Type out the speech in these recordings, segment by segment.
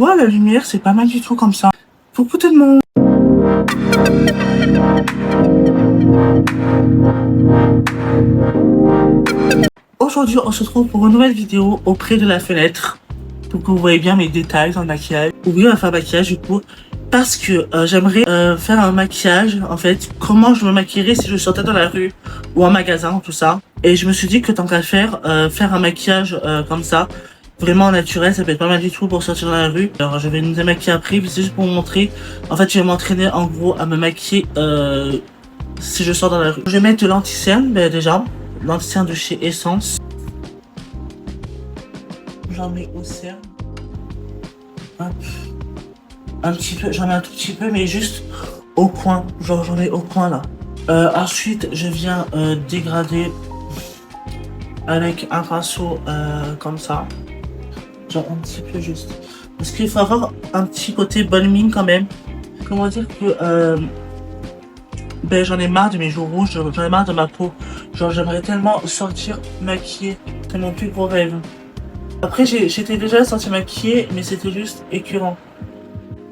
Ouais, la lumière, c'est pas mal du tout comme ça. Coucou tout le monde. Aujourd'hui, on se retrouve pour une nouvelle vidéo auprès de la fenêtre. Pour que vous voyez bien mes détails dans le maquillage. Oui, on va faire maquillage du coup. Parce que j'aimerais faire un maquillage, en fait, comment je me maquillerais si je sortais dans la rue ou en magasin, tout ça. Et je me suis dit que tant qu'à faire un maquillage comme ça, vraiment naturel, ça peut être pas mal du tout pour sortir dans la rue. Alors je vais nous démaquiller après, c'est juste pour vous montrer. En fait, je vais m'entraîner en gros à me maquiller si je sors dans la rue. Je vais mettre de l'anti-cerne, ben, déjà. L'anti-cerne de chez Essence. J'en mets au cerne. Hop. Un petit peu, j'en mets un tout petit peu, mais juste au coin. Genre, j'en ai au coin là. Ensuite, je viens dégrader avec un pinceau comme ça. Genre un petit peu juste. Parce qu'il faut avoir un petit côté bonne mine quand même. Comment dire que ben, j'en ai marre de mes joues rouges, j'en ai marre de ma peau. Genre j'aimerais tellement sortir maquillée. C'est mon plus gros rêve. Après j'étais déjà sortie maquillée, mais c'était juste écœurant.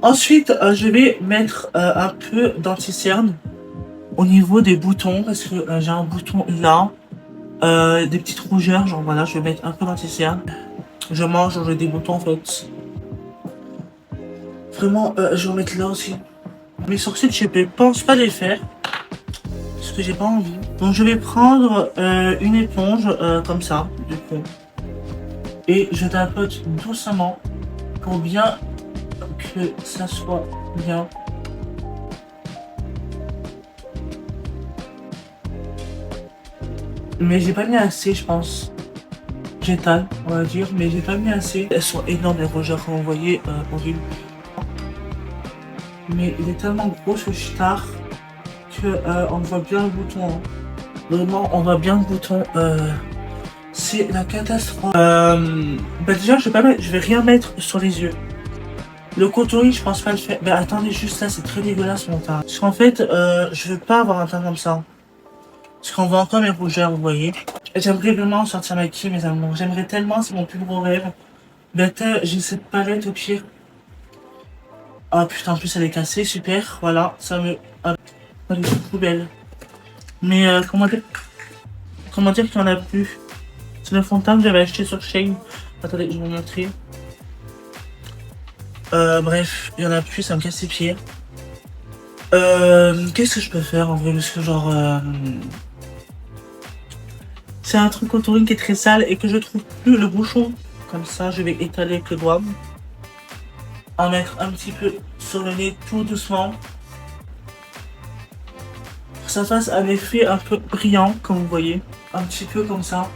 Ensuite, je vais mettre un peu d'anti-cerne au niveau des boutons, parce que j'ai un bouton là, des petites rougeurs, genre voilà, je vais mettre un peu d'anti-cerne. Je mange, j'ai des boutons en fait. Vraiment, je vais en mettre là aussi. Mes sourcils, je ne pense pas les faire, parce que j'ai pas envie. Donc je vais prendre une éponge comme ça, du coup. Et je tapote doucement pour bien que ça soit bien. Mais j'ai pas mis assez, je pense. J'étale, on va dire, mais j'ai pas mis assez. Elles sont énormes, les rougeurs, comme vous voyez, horrible. Mais il est tellement gros ce star que on voit bien le bouton. Hein. Vraiment, on voit bien le bouton. C'est la catastrophe. Bah déjà, je vais rien mettre sur les yeux. Le contouring, je pense pas le faire. Mais attendez, juste ça, c'est très dégueulasse mon teint. Parce qu'en fait, je veux pas avoir un teint comme ça. Parce qu'on voit encore mes rougeurs, vous voyez. J'aimerais vraiment sortir maquillée, mes amours. J'aimerais tellement, c'est mon plus gros rêve. Ben, j'ai cette palette au pire. Ah putain, en plus elle est cassée, super. Voilà, ça me... Ah, elle est trop belle. Mais comment dire qu'il y en a plus. C'est le fond de teint que j'avais acheté sur Shein. Attendez, je vais vous montrer. Bref, il y en a plus, ça me casse les pieds. Qu'est-ce que je peux faire en vrai? Parce que genre... c'est un truc contouring qui est très sale et que je trouve plus le bouchon. Comme ça, je vais étaler avec le doigt. En mettre un petit peu sur le nez tout doucement. Pour que ça fasse un effet un peu brillant, comme vous voyez. Un petit peu comme ça.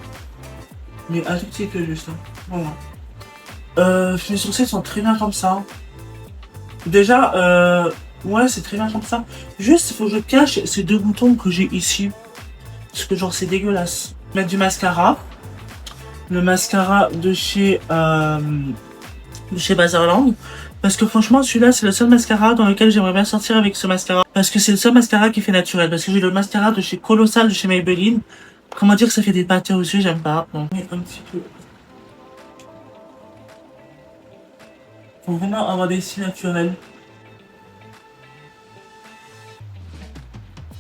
Mais un tout petit peu juste. Voilà. Mes sourcils sont très bien comme ça. Déjà, ouais, c'est très bien comme ça. Juste, il faut que je cache ces deux boutons que j'ai ici. Parce que genre, c'est dégueulasse. Mettre du mascara. Le mascara de chez Bazarland. Parce que franchement, celui-là, c'est le seul mascara dans lequel j'aimerais bien sortir avec ce mascara. Parce que c'est le seul mascara qui fait naturel. Parce que j'ai le mascara de chez Colossal, de chez Maybelline. Comment dire que ça fait des pâtés aux yeux, j'aime pas. Donc, un petit peu. Faut vraiment avoir des cils naturels.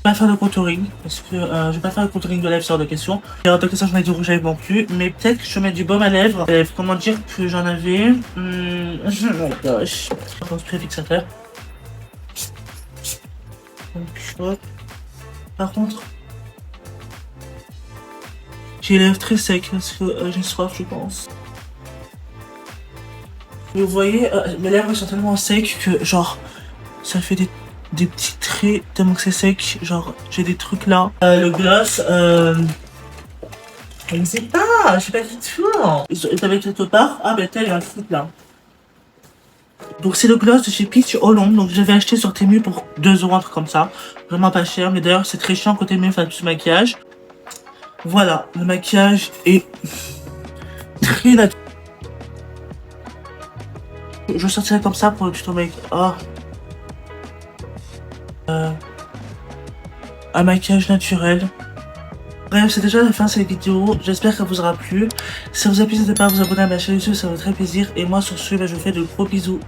Je vais pas faire de contouring, parce que je vais pas faire de contouring de lèvres, c'est hors de question. Et hors de question, je mets du rouge à lèvres non plus. Mais peut-être que je mets du baume à lèvres. Comment dire que j'en avais oh gosh. Un spray fixateur. Donc, hop. Par contre, j'ai les lèvres très secs parce que j'ai soif, je pense. Vous voyez, mes lèvres sont tellement secs que genre, ça fait des petits traits tellement que c'est sec. Genre, j'ai des trucs là. Le gloss, je ne sais pas, je sais pas du tout. Ils avaient quelque part. Ah, ben, tel, il y a un truc là. Donc, c'est le gloss de chez Peach Hollande. Donc, j'avais acheté sur Temu pour 2 €, un truc comme ça. Vraiment pas cher. Mais d'ailleurs, c'est très chiant côté mieux faire du maquillage. Voilà, le maquillage est très naturel. Je sortirai comme ça pour le tuto make. Oh. Un maquillage naturel. Bref, c'est déjà la fin de cette vidéo. J'espère qu'elle vous aura plu. Si ça vous a plu, n'hésitez pas à vous abonner à ma chaîne YouTube, ça me fait très plaisir. Et moi, sur ce, je vous fais de gros bisous.